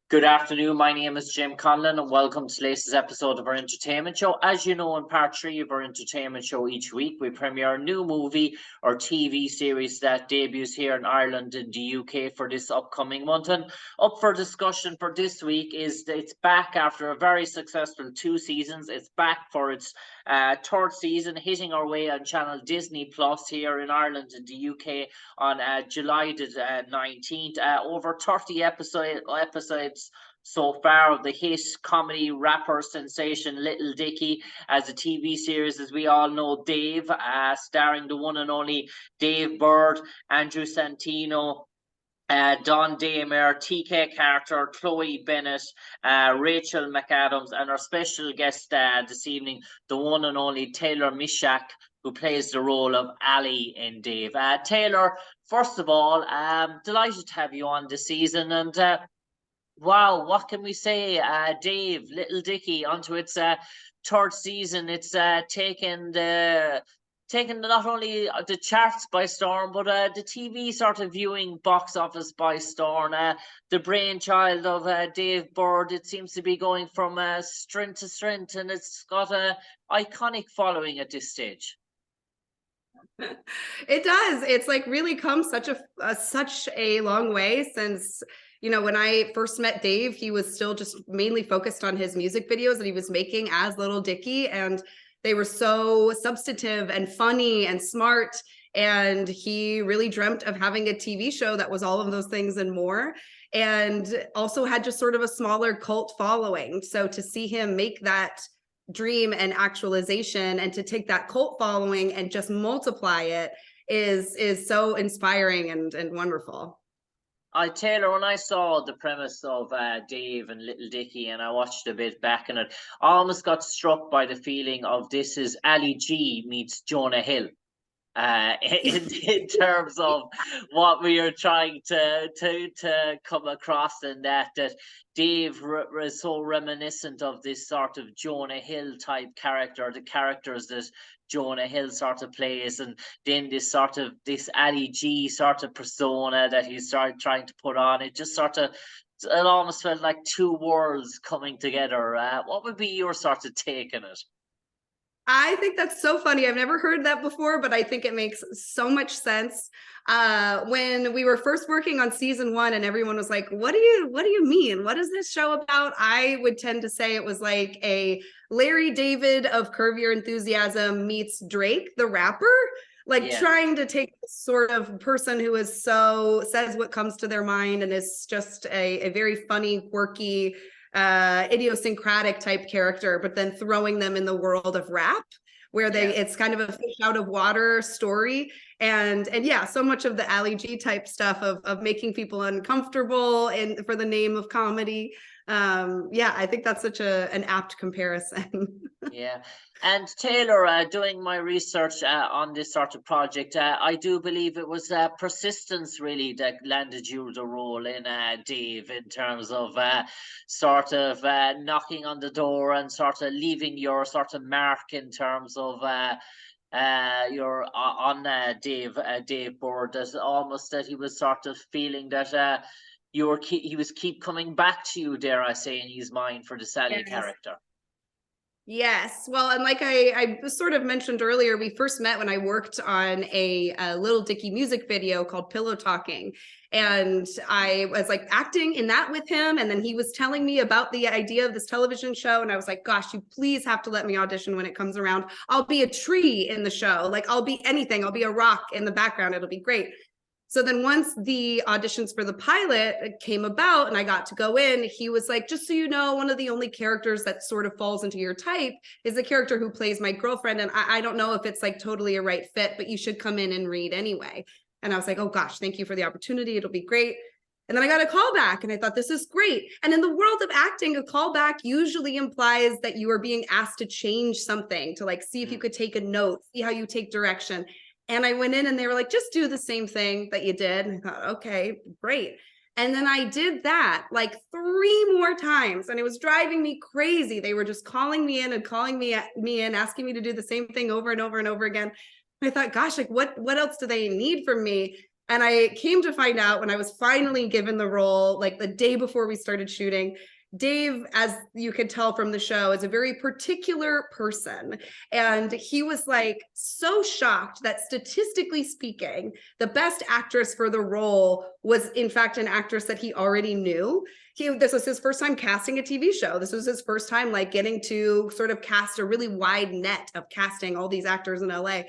Good afternoon. My name is Jim Conlan, and welcome to latest episode of our entertainment show. As you know, in part 3 of our entertainment show each week, we premiere a new movie or TV series that debuts here in Ireland and the UK for this upcoming month. And up for discussion for this week is that it's back after a very successful 2 seasons. It's back for its third season, hitting our way on channel Disney Plus here in Ireland and the UK on July the 19th. Over 30 episodes so far of the hit comedy rapper sensation Lil Dicky as a TV series, as we all know, Dave, starring the one and only Dave Burd, Andrew Santino, Don Damer, TK Carter, Chloe Bennett, Rachel McAdams, and our special guest this evening, the one and only Taylor Misiak, who plays the role of Ali in Dave. Taylor, first of all, delighted to have you on this season, and wow, what can we say? Dave, Lil Dicky, onto its third season. It's taken not only the charts by storm, but the TV sort of viewing box office by storm. The brainchild of Dave Burd. It seems to be going from strength to strength, and it's got a iconic following at this stage. It does. It's like really come such a long way since, you know, when I first met Dave, he was still just mainly focused on his music videos that he was making as Lil Dicky, and they were so substantive and funny and smart. And he really dreamt of having a TV show that was all of those things and more, and also had just sort of a smaller cult following. So to see him make that dream and actualization, and to take that cult following and just multiply it is so inspiring and wonderful. Taylor, when I saw the premise of Dave and Lil Dicky, and I watched a bit back in it, I almost got struck by the feeling of this is Ali G meets Jonah Hill. In terms of what we are trying to come across, in that Dave is so reminiscent of this sort of Jonah Hill type character, the characters that Jonah Hill sort of plays, and then this Ali G sort of persona that he's trying to put on. It almost felt like two worlds coming together. What would be your sort of take on it? I think that's so funny. I've never heard that before, but I think it makes so much sense. When we were first working on season 1 and everyone was like, what do you mean? What is this show about? I would tend to say it was like a Larry David of Curb Your Enthusiasm meets Drake, the rapper, trying to take this sort of person who is says what comes to their mind and is just a very funny, quirky, idiosyncratic type character, but then throwing them in the world of rap, where it's kind of a fish out of water story. And yeah, so much of the Ali G type stuff of making people uncomfortable and for the name of comedy. Yeah, I think that's such an apt comparison. Yeah. And Taylor, doing my research on this sort of project, I do believe it was persistence really that landed you the role in Dave, in terms of sort of knocking on the door and sort of leaving your sort of mark in terms of your on Dave Burd, as almost that he was sort of feeling that he was keep coming back to you, dare I say, in his mind for the Sally character. Yes. Well, and like I sort of mentioned earlier, we first met when I worked on a Lil Dicky music video called Pillow Talking. And I was like acting in that with him. And then he was telling me about the idea of this television show. And I was like, gosh, you please have to let me audition when it comes around. I'll be a tree in the show. Like, I'll be anything. I'll be a rock in the background. It'll be great. So then once the auditions for the pilot came about and I got to go in, he was like, just so you know, one of the only characters that sort of falls into your type is the character who plays my girlfriend. And I don't know if it's like totally a right fit, but you should come in and read anyway. And I was like, oh gosh, thank you for the opportunity. It'll be great. And then I got a call back and I thought, this is great. And in the world of acting, a callback usually implies that you are being asked to change something, to like, see if you could take a note, see how you take direction. And I went in and they were like, just do the same thing that you did. And I thought, okay, great. And then I did that like 3 more times and it was driving me crazy. They were just calling me in and calling me in, asking me to do the same thing over and over and over again. I thought, gosh, like what else do they need from me? And I came to find out when I was finally given the role, like the day before we started shooting, Dave, as you could tell from the show, is a very particular person. And he was like so shocked that statistically speaking, the best actress for the role was in fact an actress that he already knew. This was his first time casting a TV show. This was his first time like getting to sort of cast a really wide net of casting all these actors in LA.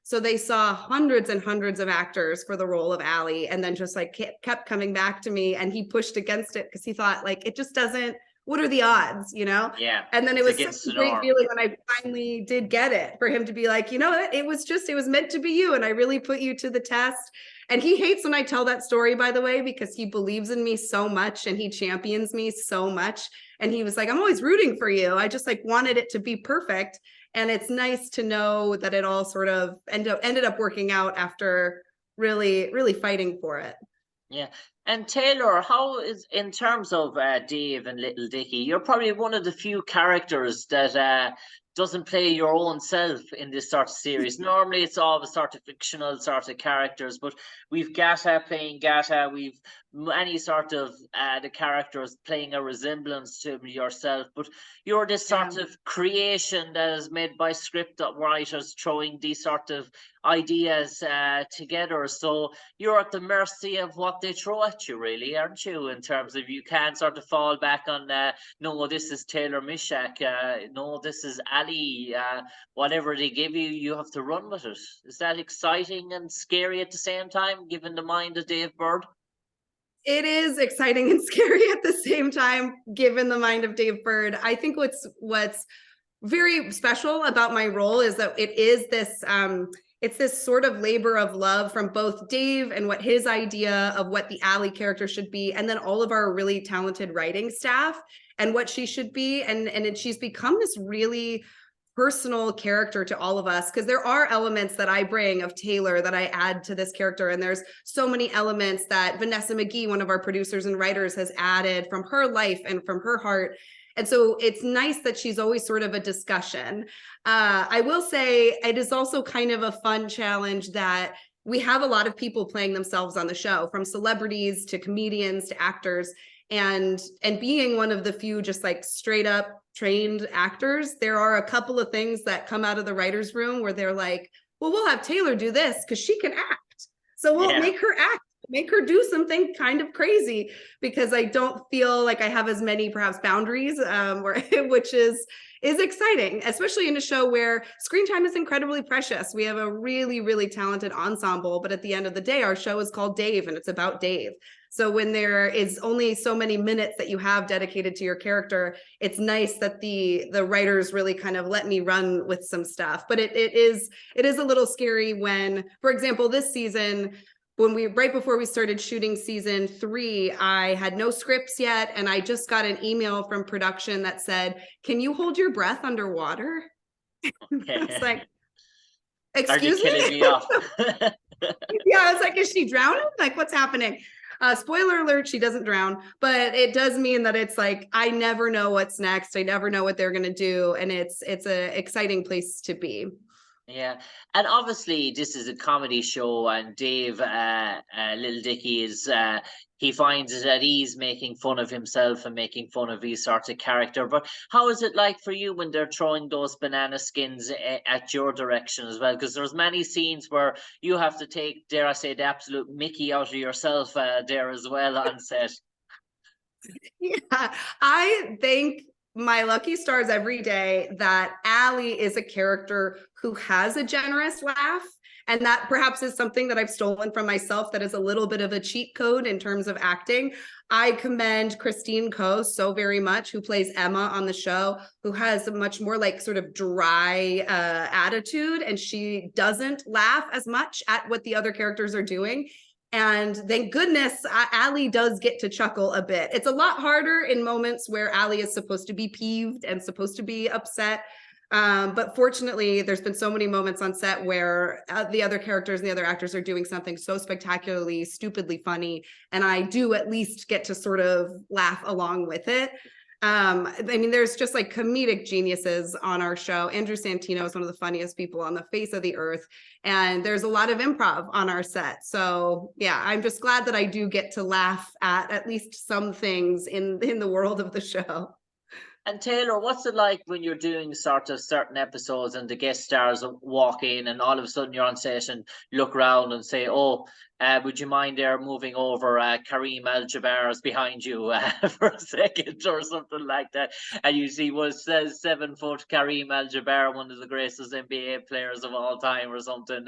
So they saw hundreds and hundreds of actors for the role of Allie, and then just like kept coming back to me, and he pushed against it because he thought like, it just doesn't, what are the odds, you know? Yeah. And then it was such a great feeling when I finally did get it, for him to be like, you know what, it was meant to be you, and I really put you to the test. And he hates when I tell that story, by the way, because he believes in me so much and he champions me so much. And he was like, I'm always rooting for you. I just like wanted it to be perfect. And it's nice to know that it all sort of ended up working out after really, really fighting for it. Yeah. And Taylor, how is, in terms of Dave and Little Dicky, you're probably one of the few characters that doesn't play your own self in this sort of series. Normally it's all the sort of fictional sort of characters, but we've Gata playing Gata, we've many sort of the characters playing a resemblance to yourself, but you're this sort of creation that is made by script writers throwing these sort of ideas together. So you're at the mercy of what they throw at you, really, aren't you? In terms of, you can't sort of fall back on no, this is Taylor Misiak, no, this is Ali, whatever they give you, you have to run with it. Is that exciting and scary at the same time, given the mind of Dave Burd? It is exciting and scary at the same time, given the mind of Dave Burd. I think what's very special about my role is that it is this it's this sort of labor of love from both Dave and what his idea of what the Allie character should be, and then all of our really talented writing staff and what she should be. And she's become this really personal character to all of us, because there are elements that I bring of Taylor that I add to this character, and there's so many elements that Vanessa McGee, one of our producers and writers, has added from her life and from her heart. And so it's nice that she's always sort of a discussion. I will say it is also kind of a fun challenge that we have a lot of people playing themselves on the show, from celebrities to comedians to actors. And being one of the few just like straight up trained actors, there are a couple of things that come out of the writer's room where they're like, well, we'll have Taylor do this because she can act. So we'll make her act, make her do something kind of crazy, because I don't feel like I have as many perhaps boundaries, which is exciting, especially in a show where screen time is incredibly precious. We have a really, really talented ensemble, but at the end of the day, our show is called Dave and it's about Dave. So when there is only so many minutes that you have dedicated to your character, it's nice that the writers really kind of let me run with some stuff. But it is a little scary when, for example, this season, right before we started shooting season 3, I had no scripts yet, and I just got an email from production that said, "Can you hold your breath underwater?" It's like, excuse me? Killing me off? Yeah, I was like, is she drowning? Like, what's happening? Spoiler alert, she doesn't drown, but it does mean that it's like, I never know what's next. I never know what they're going to do. And it's an exciting place to be. Yeah, and obviously this is a comedy show, and Dave, Lil Dicky, is he finds it at ease making fun of himself and making fun of his sort of character. But how is it like for you when they're throwing those banana skins at your direction as well? Because there's many scenes where you have to take, dare I say, the absolute Mickey out of yourself there as well on set. Yeah, I think my lucky stars every day that Allie is a character who has a generous laugh, and that perhaps is something that I've stolen from myself that is a little bit of a cheat code in terms of acting. I commend Christine Coe so very much, who plays Emma on the show, who has a much more like sort of dry attitude, and she doesn't laugh as much at what the other characters are doing. And thank goodness Allie does get to chuckle a bit. It's a lot harder in moments where Allie is supposed to be peeved and supposed to be upset. But fortunately, there's been so many moments on set where the other characters and the other actors are doing something so spectacularly, stupidly funny. And I do at least get to sort of laugh along with it. I mean, there's just like comedic geniuses on our show. Andrew Santino is one of the funniest people on the face of the earth. And there's a lot of improv on our set. So yeah, I'm just glad that I do get to laugh at least some things in the world of the show. And Taylor, what's it like when you're doing sort of certain episodes and the guest stars walk in and all of a sudden you're on set and look around and say, oh, would you mind there moving over Kareem Al-Jabbar is behind you for a second or something like that. And you see what says 7 foot Kareem Al-Jabbar, one of the greatest NBA players of all time or something,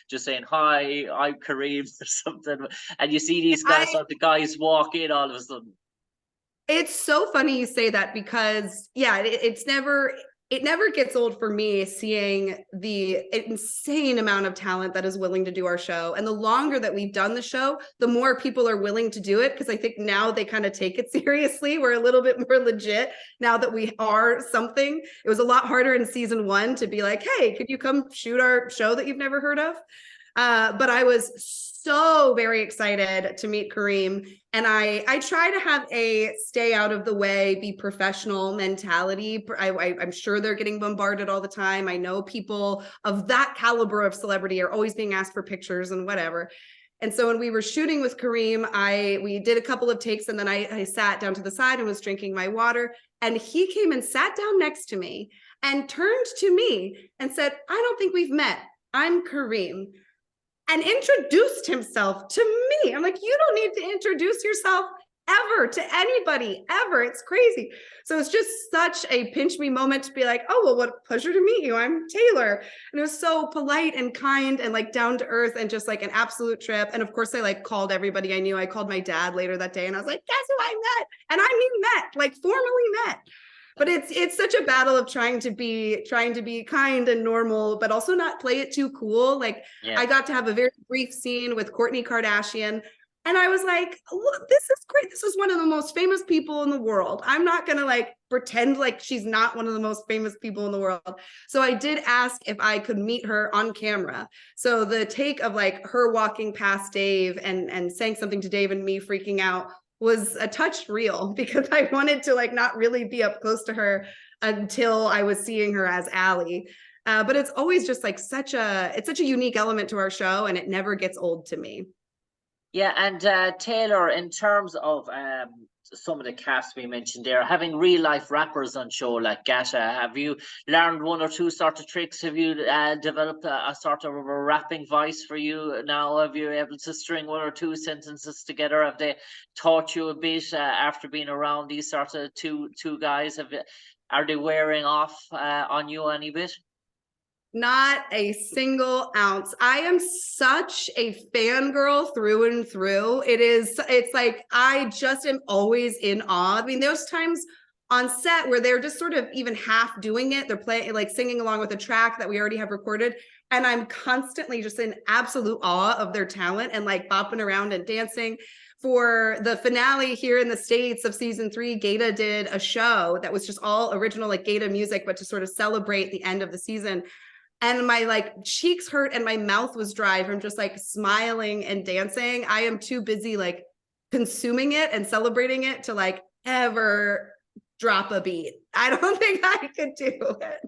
just saying, hi, I'm Kareem or something. And you see these guys, the guys walk in all of a sudden. It's so funny you say that because yeah, it never gets old for me seeing the insane amount of talent that is willing to do our show. And the longer that we've done the show, the more people are willing to do it. Because I think now they kind of take it seriously. We're a little bit more legit now that we are something. It was a lot harder in season 1 to be like, hey, could you come shoot our show that you've never heard of? But I was so very excited to meet Kareem. And I try to have a stay out of the way, be professional mentality. I'm sure they're getting bombarded all the time. I know people of that caliber of celebrity are always being asked for pictures and whatever. And so when we were shooting with Kareem, we did a couple of takes and then I sat down to the side and was drinking my water. And he came and sat down next to me and turned to me and said, I don't think we've met. I'm Kareem. And introduced himself to me. I'm like, you don't need to introduce yourself ever to anybody, ever. It's crazy. So it's just such a pinch me moment to be like, oh, well, what a pleasure to meet you. I'm Taylor. And it was so polite and kind and like down to earth and just like an absolute trip. And of course, I like called everybody I knew. I called my dad later that day and I was like, guess who I met? And I mean met, like formally met. But it's such a battle of trying to be kind and normal, but also not play it too cool. Like I got to have a very brief scene with Kourtney Kardashian. And I was like, look, this is great. This is one of the most famous people in the world. I'm not going to like pretend like she's not one of the most famous people in the world. So I did ask if I could meet her on camera. So the take of like her walking past Dave and saying something to Dave and me freaking out was a touch real because I wanted to like not really be up close to her until I was seeing her as Allie. But it's always just like such a unique element to our show and it never gets old to me. Yeah, and Taylor, in terms of some of the cast we mentioned there, having real life rappers on show like Gata, have you learned one or two sort of tricks? Have you developed a sort of a rapping voice for you now? Have you able to string one or two sentences together? Have they taught you a bit after being around these sort of two guys? Are they wearing off on you any bit? Not a single ounce. I am such a fangirl through and through. It's like, I just am always in awe. I mean, there's times on set where they're just sort of even half doing it. They're playing, like singing along with a track that we already have recorded. And I'm constantly just in absolute awe of their talent and like bopping around and dancing. For the finale here in the States of season 3, Gata did a show that was just all original, like Gata music, but to sort of celebrate the end of the season. And my like cheeks hurt and my mouth was dry from just like smiling and dancing. I am too busy like consuming it and celebrating it to like ever drop a beat. I don't think I could do it.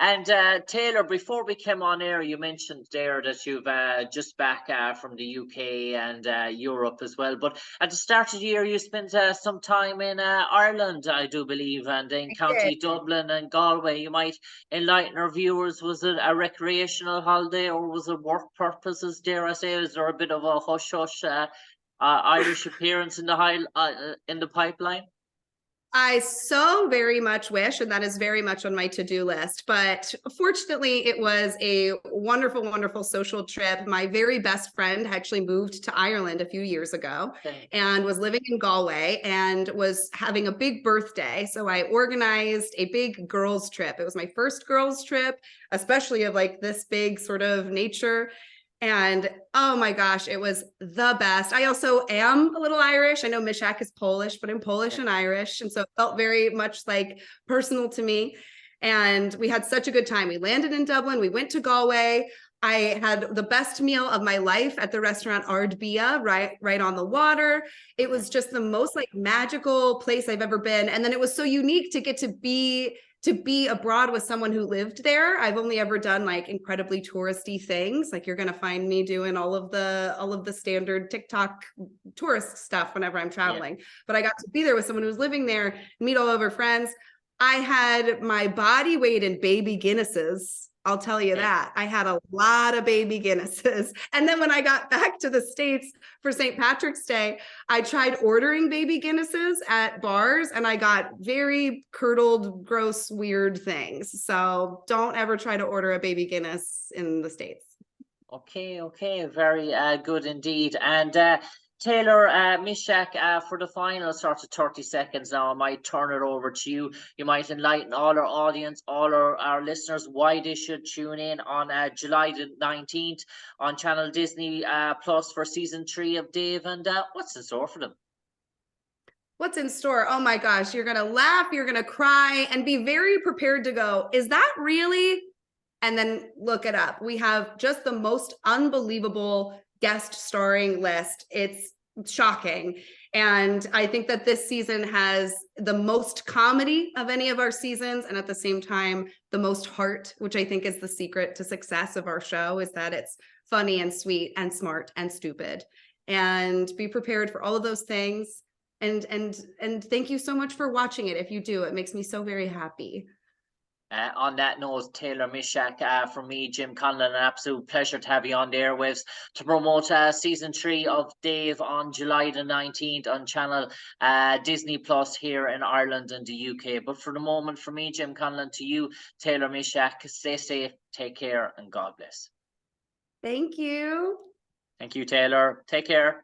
And Taylor, before we came on air, you mentioned there that you've just back from the UK and Europe as well. But at the start of the year, you spent some time in Ireland, I do believe, and in County Dublin and Galway. You might enlighten our viewers. Was it a recreational holiday or was it work purposes, dare I say? Is there a bit of a hush-hush Irish appearance in the pipeline? I so very much wish, and that is very much on my to-do list, but fortunately it was a wonderful, wonderful social trip. My very best friend actually moved to Ireland a few years ago and was living in Galway and was having a big birthday. So I organized a big girls trip. It was my first girls trip, especially of like this big sort of nature. And oh my gosh, it was the best. I also am a little Irish. I know Misiak is Polish, but I'm Polish and Irish. And so it felt very much like personal to me. And we had such a good time. We landed in Dublin. We went to Galway. I had the best meal of my life at the restaurant Ardbia, right on the water. It was just the most like magical place I've ever been. And then it was so unique to get to be abroad with someone who lived there. I've only ever done like incredibly touristy things. Like you're going to find me doing all of the standard TikTok tourist stuff whenever I'm traveling. Yeah. But I got to be there with someone who was living there, meet all over friends. I had my body weight in baby Guinnesses. I'll tell you that. I had a lot of baby Guinnesses. And then when I got back to the States for St. Patrick's Day, I tried ordering baby Guinnesses at bars and I got very curdled, gross, weird things. So don't ever try to order a baby Guinness in the States. Okay. Very good indeed. And Taylor, Misiak, for the final sort of 30 seconds now, I might turn it over to you. You might enlighten all our audience, all our listeners, why they should tune in on July the 19th on Channel Disney Plus for season 3 of Dave, and what's in store for them? What's in store? Oh my gosh, you're going to laugh, you're going to cry, and be very prepared to go, is that really? And then look it up. We have just the most unbelievable guest starring list. It's shocking. And I think that this season has the most comedy of any of our seasons, and at the same time, the most heart, which I think is the secret to success of our show, is that it's funny and sweet and smart and stupid. And be prepared for all of those things. And thank you so much for watching it. If you do, it makes me so very happy. On that note, Taylor, Misiak, from me, Jim Conlan, an absolute pleasure to have you on the airwaves to promote season 3 of Dave on July the 19th on Channel Disney Plus here in Ireland and the UK. But for the moment, from me, Jim Conlan, to you, Taylor, Misiak, stay safe, take care, and God bless. Thank you. Thank you, Taylor. Take care.